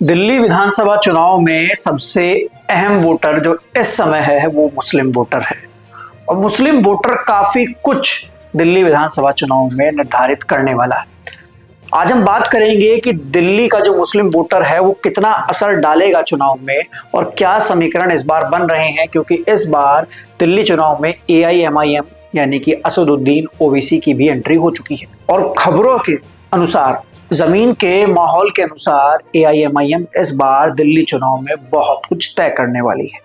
दिल्ली विधानसभा चुनाव में सबसे अहम वोटर जो इस समय है वो मुस्लिम वोटर है और मुस्लिम वोटर काफी कुछ दिल्ली विधानसभा चुनाव में निर्धारित करने वाला है। आज हम बात करेंगे कि दिल्ली का जो मुस्लिम वोटर है वो कितना असर डालेगा चुनाव में और क्या समीकरण इस बार बन रहे हैं, क्योंकि इस बार दिल्ली चुनाव में AIMIM यानी कि असदुद्दीन ओवैसी की भी एंट्री हो चुकी है और खबरों के अनुसार, जमीन के माहौल के अनुसार AIMIM इस बार दिल्ली चुनाव में बहुत कुछ तय करने वाली है।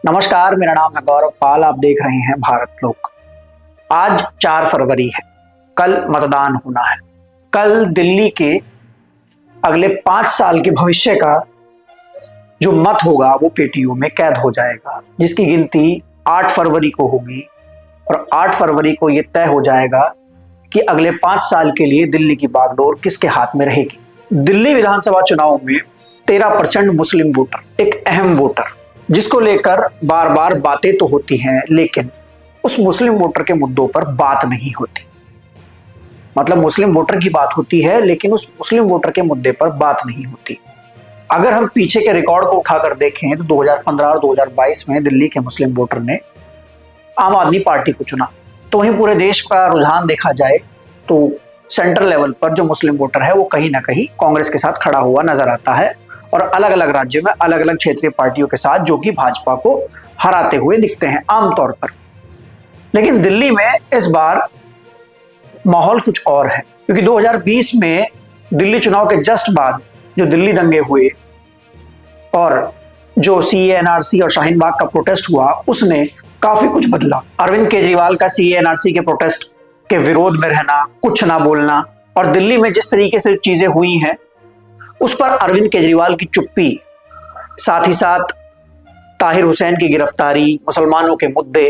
नमस्कार, मेरा नाम है गौरव पाल, आप देख रहे हैं भारत लोक। आज 4 फरवरी है, कल मतदान होना है। कल दिल्ली के अगले 5 साल के भविष्य का जो मत होगा वो पेटियों में कैद हो जाएगा, जिसकी गिनती 8 फरवरी को होगी और 8 फरवरी को ये तय हो जाएगा कि अगले 5 साल के लिए दिल्ली की बागडोर किसके हाथ में रहेगी। दिल्ली विधानसभा चुनाव में 13% मुस्लिम वोटर, एक अहम वोटर जिसको लेकर बार बार बातें तो होती हैं, लेकिन उस मुस्लिम वोटर के मुद्दों पर बात नहीं होती। मतलब मुस्लिम वोटर की बात होती है लेकिन उस मुस्लिम वोटर के मुद्दे पर बात नहीं होती। अगर हम पीछे के रिकॉर्ड को उठाकर देखें तो 2015 और 2022 में दिल्ली के मुस्लिम वोटर ने आम आदमी पार्टी को चुना। तो वहीं पूरे देश का रुझान देखा जाए तो सेंट्रल लेवल पर जो मुस्लिम वोटर है वो कहीं ना कहीं कांग्रेस के साथ खड़ा हुआ नजर आता है और अलग अलग राज्यों में अलग अलग क्षेत्रीय पार्टियों के साथ, जो कि भाजपा को हराते हुए दिखते हैं आमतौर पर। लेकिन दिल्ली में इस बार माहौल कुछ और है, क्योंकि 2020 में दिल्ली चुनाव के जस्ट बाद जो दिल्ली दंगे हुए और जो CAA NRC और शाहीन बाग का प्रोटेस्ट हुआ उसने काफी कुछ बदला। अरविंद केजरीवाल का CAA NRC के प्रोटेस्ट के विरोध में रहना, कुछ ना बोलना, और दिल्ली में जिस तरीके से चीजें हुई हैं उस पर अरविंद केजरीवाल की चुप्पी, साथ ही साथ ताहिर हुसैन की गिरफ्तारी, मुसलमानों के मुद्दे,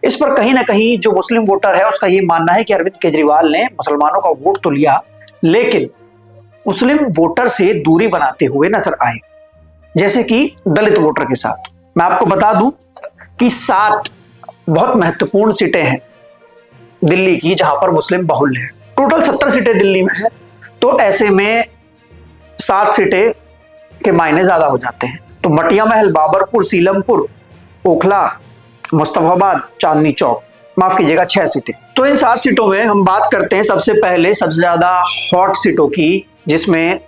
इस पर कहीं ना कहीं जो मुस्लिम वोटर है उसका ये मानना है कि अरविंद केजरीवाल ने मुसलमानों का वोट तो लिया लेकिन मुस्लिम वोटर से दूरी बनाते हुए नजर आए, जैसे कि दलित वोटर के साथ। मैं आपको बता दूं कि 7 बहुत महत्वपूर्ण सीटें हैं दिल्ली की जहां पर मुस्लिम बाहुल्य है। टोटल 70 सीटें दिल्ली में है, तो ऐसे में 7 सीटें के मायने ज्यादा हो जाते हैं। तो मटिया महल, बाबरपुर, सीलमपुर, ओखला, मुस्तफाबाद, चांदनी चौक, माफ कीजिएगा 6 सीटें। तो इन 7 सीटों में हम बात करते हैं सबसे पहले सबसे ज्यादा हॉट सीटों की, जिसमें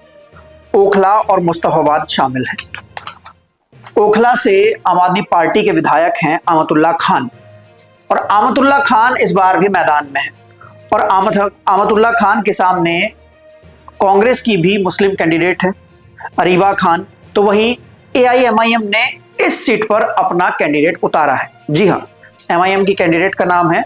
ओखला और मुस्तफाबाद शामिल हैं। ओखला से आम आदमी पार्टी के विधायक हैं अमतुल्ला खान, और अमतुल्ला खान इस बार भी मैदान में है और अमतुल्ला खान के सामने कांग्रेस की भी मुस्लिम कैंडिडेट है अरीबा खान। तो वहीं AIMIM ने इस सीट पर अपना कैंडिडेट उतारा है। जी हाँ, MIM की कैंडिडेट का नाम है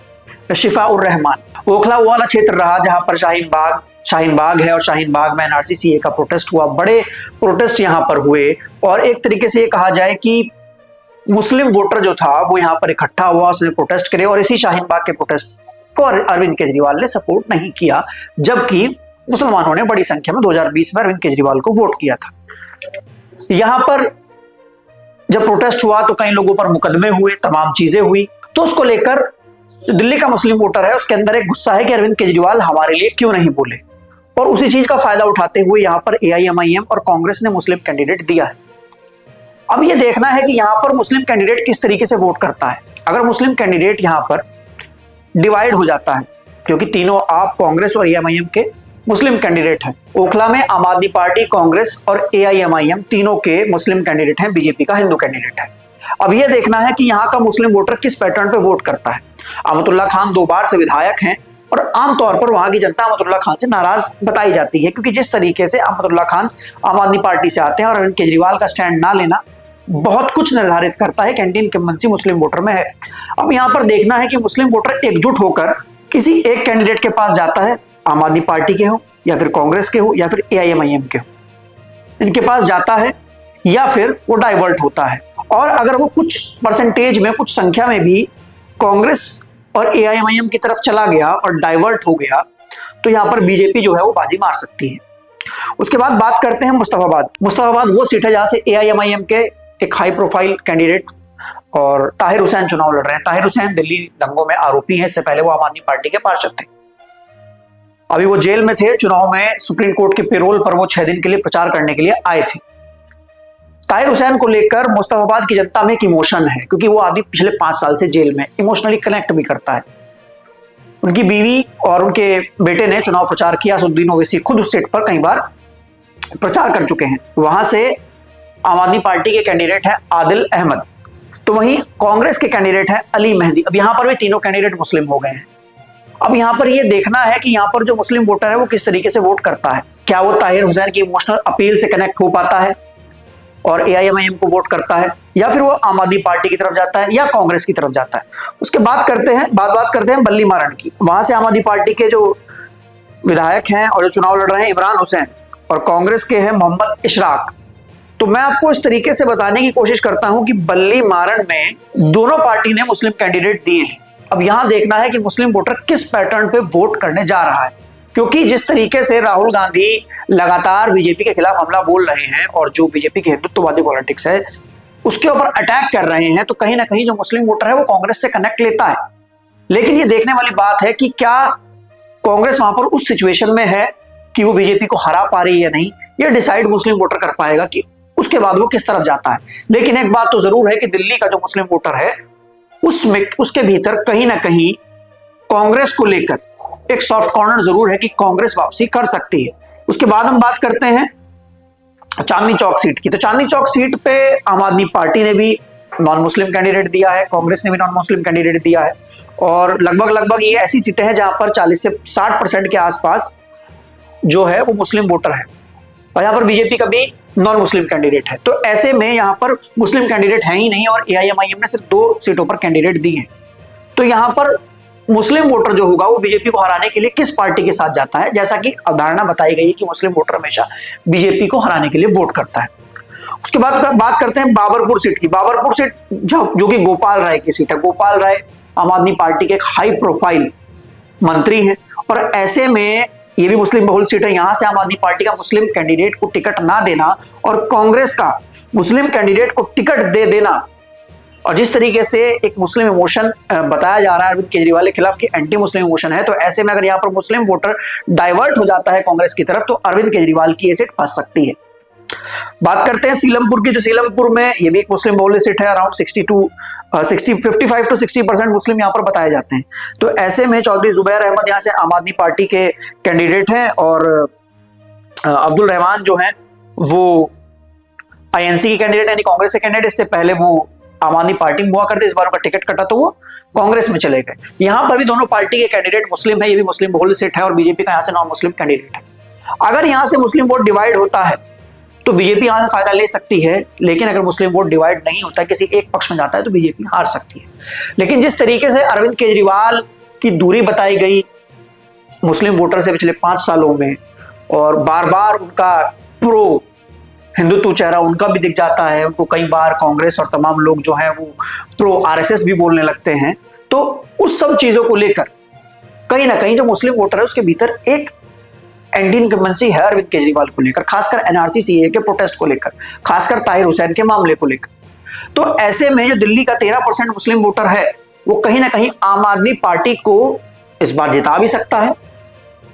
शिफा उर रहमान। ओखला वो वाला क्षेत्र रहा जहां पर शाहीन बाग है और शाहीन बाग में NRC CAA का प्रोटेस्ट हुआ। बड़े प्रोटेस्ट यहां पर हुए और एक तरीके से ये कहा जाए कि मुस्लिम वोटर जो था वो यहां पर इकट्ठा हुआ, उसने प्रोटेस्ट करे और इसी शाहीन बाग के प्रोटेस्ट को अरविंद केजरीवाल ने सपोर्ट नहीं किया, जबकि मुसलमानों ने बड़ी संख्या में 2020 में अरविंद केजरीवाल को वोट किया था। यहां पर जब प्रोटेस्ट हुआ तो कई लोगों पर मुकदमे हुए, तमाम चीजें हुई। तो उसको लेकर जो दिल्ली का मुस्लिम वोटर है उसके अंदर एक गुस्सा है कि अरविंद केजरीवाल हमारे लिए क्यों नहीं बोले, और उसी चीज का फायदा उठाते हुए यहां पर AIMIM और कांग्रेस ने मुस्लिम कैंडिडेट दिया है। अब ये देखना है कि यहां पर मुस्लिम कैंडिडेट किस तरीके से वोट करता है। अगर मुस्लिम कैंडिडेट यहां पर डिवाइड हो जाता है, क्योंकि तीनों आप कांग्रेस और AIMIM के मुस्लिम कैंडिडेट हैं। ओखला में आम आदमी पार्टी, कांग्रेस और AIMIM तीनों के मुस्लिम कैंडिडेट हैं, बीजेपी का हिंदू कैंडिडेट है। अब यह देखना है कि यहाँ का मुस्लिम वोटर किस पैटर्न पे वोट करता है। अमतुल्ला खान 2 बार से विधायक हैं और आमतौर पर वहां की जनता अमतुल्ला खान से नाराज बताई जाती है, क्योंकि जिस तरीके से अमतुल्ला खान आम आदमी पार्टी से आते हैं और अरविंद केजरीवाल का स्टैंड ना लेना बहुत कुछ निर्धारित करता है, कैंटीन इनकम्बेंसी मुस्लिम वोटर में है। अब यहाँ पर देखना है कि मुस्लिम वोटर एकजुट होकर किसी एक कैंडिडेट के पास जाता है, आम आदमी पार्टी के हो या फिर कांग्रेस के हो या फिर AIMIM के हो, इनके पास जाता है, या फिर वो डाइवर्ट होता है। और अगर वो कुछ परसेंटेज में, कुछ संख्या में भी कांग्रेस और AIMIM की तरफ चला गया और डाइवर्ट हो गया तो यहां पर बीजेपी जो है वो बाजी मार सकती है। उसके बाद बात करते हैं मुस्तफाबाद वो सीट है जहां से AIMIM के एक हाई प्रोफाइल कैंडिडेट और ताहिर हुसैन चुनाव लड़ रहे हैं। ताहिर हुसैन दिल्ली दंगों में आरोपी हैं, इससे पहले वो आम आदमी पार्टी के पार्षद थे। अभी वो जेल में थे, चुनाव में सुप्रीम कोर्ट के पेरोल पर वो 6 दिन के लिए प्रचार करने के लिए आए थे। ताहिर हुसैन को लेकर मुस्तफाबाद की जनता में एक इमोशन है, क्योंकि वो आदमी पिछले 5 साल से जेल में, इमोशनली कनेक्ट भी करता है। उनकी बीवी और उनके बेटे ने चुनाव प्रचार किया, असदुद्दीन ओवैसी खुद उस सीट पर कई बार प्रचार कर चुके हैं। वहां से आम आदमी पार्टी के कैंडिडेट है आदिल अहमद, तो वहीं कांग्रेस के कैंडिडेट है अली मेहंदी। अब यहां पर भी तीनों कैंडिडेट मुस्लिम हो गए हैं। अब यहां पर यह देखना है कि यहां पर जो मुस्लिम वोटर है वो किस तरीके से वोट करता है। क्या वो ताहिर हुसैन की इमोशनल अपील से कनेक्ट हो पाता है और AIMIM को वोट करता है, या फिर वो आम आदमी पार्टी की तरफ जाता है या कांग्रेस की तरफ जाता है। उसके बात करते हैं बल्ली मारण की। वहां से आम आदमी पार्टी के जो विधायक हैं और जो चुनाव लड़ रहे हैं इमरान हुसैन, और कांग्रेस के हैं मोहम्मद इशराक। तो मैं आपको इस तरीके से बताने की कोशिश करता हूं कि बल्ली मारण में दोनों पार्टी ने मुस्लिम कैंडिडेट दिए हैं। अब यहां देखना है कि मुस्लिम वोटर किस पैटर्न पे वोट करने जा रहा है, क्योंकि जिस तरीके से राहुल गांधी लगातार बीजेपी के खिलाफ हमला बोल रहे हैं और जो बीजेपी की हिंदुत्ववादी पॉलिटिक्स है उसके ऊपर अटैक कर रहे हैं, तो कहीं ना कहीं जो मुस्लिम वोटर है वो कांग्रेस से कनेक्ट लेता है। लेकिन ये देखने वाली बात है कि क्या कांग्रेस वहां पर उस सिचुएशन में है कि वो बीजेपी को हरा पा रही है या नहीं, ये डिसाइड मुस्लिम वोटर कर पाएगा कि उसके बाद वो किस तरफ जाता है। लेकिन एक बात तो जरूर है कि दिल्ली का जो मुस्लिम वोटर है उसमें, उसके भीतर कहीं ना कहीं कांग्रेस को लेकर एक सॉफ्ट कॉर्नर जरूर है कि कांग्रेस वापसी कर सकती है। उसके बाद हम बात करते हैं चांदनी चौक सीट की। तो चांदनी चौक सीट पे आम आदमी पार्टी ने भी नॉन मुस्लिम कैंडिडेट दिया है, कांग्रेस ने भी नॉन मुस्लिम कैंडिडेट दिया है, और लगभग ये ऐसी सीटें हैं जहां पर 40 से 60% के आसपास जो है वो मुस्लिम वोटर है, और यहाँ पर बीजेपी का भी नॉन मुस्लिम कैंडिडेट है। तो ऐसे में यहाँ पर मुस्लिम कैंडिडेट है ही नहीं, और AIMIM ने सिर्फ 2 सीटों पर कैंडिडेट दिए हैं। तो यहाँ पर मुस्लिम वोटर जो होगा वो बीजेपी को हराने के लिए किस पार्टी के साथ जाता है, जैसा कि अवधारणा बताई गई है कि मुस्लिम वोटर हमेशा बीजेपी को हराने के लिए वोट करता है। उसके बाद बात करते हैं बाबरपुर सीट की। बाबरपुर सीट जो कि गोपाल राय की सीट है। गोपाल राय आम आदमी पार्टी के एक हाई प्रोफाइल मंत्री हैं, और ऐसे में ये भी मुस्लिम बहुल सीट है। यहां से आम आदमी पार्टी का मुस्लिम कैंडिडेट को टिकट ना देना और कांग्रेस का मुस्लिम कैंडिडेट को टिकट दे देना, और जिस तरीके से एक मुस्लिम इमोशन बताया जा रहा है अरविंद केजरीवाल के खिलाफ कि एंटी मुस्लिम इमोशन है, तो ऐसे में अगर यहाँ पर मुस्लिम वोटर डाइवर्ट हो जाता है कांग्रेस की तरफ तो अरविंद केजरीवाल की ये सीट फंस सकती है। बात करते हैं सीलमपुर की। जो सीलमपुर में ये भी एक मुस्लिम बहुल सीट है, अराउंड 55 to 60% मुस्लिम यहाँ पर बताए जाते हैं। तो ऐसे में चौधरी जुबैर अहमद यहाँ से आम आदमी पार्टी के कैंडिडेट हैं, और अब्दुल रहमान जो हैं वो INC के कैंडिडेट यानी कांग्रेस के कैंडिडेट। इससे पहले वो आम आदमी पार्टी में हुआ करते, इस बार उनका टिकट कटा तो वो कांग्रेस में चले गए। यहाँ पर भी दोनों पार्टी के कैंडिडेट मुस्लिम है, ये भी मुस्लिम बहुल सीट है, और बीजेपी का यहाँ से नॉन मुस्लिम कैंडिडेट है। अगर यहाँ से मुस्लिम वोट डिवाइड होता है तो बीजेपी यहां से फायदा ले सकती है, लेकिन अगर मुस्लिम वोट डिवाइड नहीं होता, किसी एक पक्ष में जाता है, तो बीजेपी हार सकती है। लेकिन जिस तरीके से अरविंद केजरीवाल की दूरी बताई गई मुस्लिम वोटर से पिछले 5 सालों में, और बार बार उनका प्रो हिंदुत्व चेहरा उनका भी दिख जाता है, उनको कई बार कांग्रेस और तमाम लोग जो हैं वो प्रो RSS भी बोलने लगते हैं, तो उस सब चीजों को लेकर कहीं ना कहीं जो मुस्लिम वोटर है उसके भीतर एक एंटी इनकम्बेंसी है अरविंद केजरीवाल को लेकर, खासकर NRC CAA के प्रोटेस्ट को लेकर, खासकर ताहिर हुसैन के मामले को लेकर। तो ऐसे में जो दिल्ली का 13% मुस्लिम वोटर है वो कहीं ना कहीं आम आदमी पार्टी को इस बार जिता भी सकता है,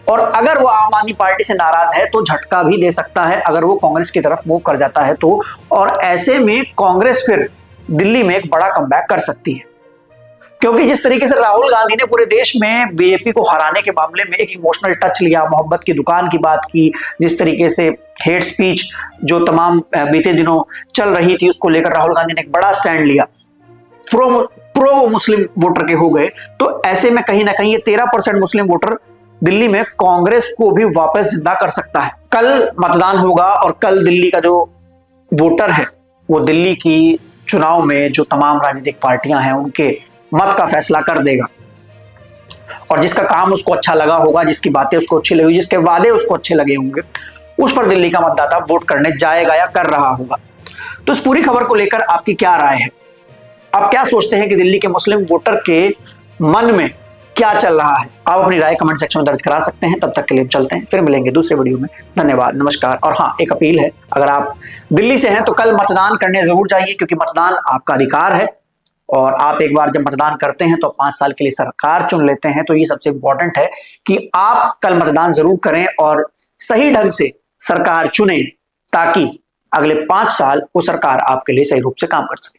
और अगर वो आम आदमी पार्टी से नाराज है तो झटका भी दे सकता है अगर वो कांग्रेस की तरफ मूव कर जाता है तो। और ऐसे में कांग्रेस फिर दिल्ली में एक बड़ा कमबैक कर सकती है, क्योंकि जिस तरीके से राहुल गांधी ने पूरे देश में बीजेपी को हराने के मामले में एक इमोशनल टच लिया, मोहब्बत की दुकान की बात की, जिस तरीके से हेट स्पीच जो तमाम बीते दिनों चल रही थी उसको लेकर राहुल गांधी ने एक बड़ा स्टैंड लिया, प्रो मुस्लिम वोटर के हो गए। तो ऐसे में कहीं ना कहीं ये 13% मुस्लिम वोटर दिल्ली में कांग्रेस को भी वापस जिंदा कर सकता है। कल मतदान होगा और कल दिल्ली का जो वोटर है वो दिल्ली की चुनाव में जो तमाम राजनीतिक पार्टियां हैं उनके मत का फैसला कर देगा, और जिसका काम उसको अच्छा लगा होगा, जिसकी बातें उसको अच्छी लगी, जिसके वादे उसको अच्छे लगे होंगे, उस पर दिल्ली का मतदाता वोट करने जाएगा या कर रहा होगा। तो इस पूरी खबर को लेकर आपकी क्या राय है? आप क्या सोचते हैं कि दिल्ली के मुस्लिम वोटर के मन में क्या चल रहा है? आप अपनी राय कमेंट सेक्शन में दर्ज करा सकते हैं। तब तक के लिए चलते हैं, फिर मिलेंगे दूसरे वीडियो में। धन्यवाद, नमस्कार। और हाँ, एक अपील है, अगर आप दिल्ली से हैं तो कल मतदान करने जरूर जाइए, क्योंकि मतदान आपका अधिकार है और आप एक बार जब मतदान करते हैं तो 5 साल के लिए सरकार चुन लेते हैं, तो ये सबसे इंपॉर्टेंट है कि आप कल मतदान जरूर करें और सही ढंग से सरकार चुनें, ताकि अगले 5 साल वो सरकार आपके लिए सही रूप से काम कर सके।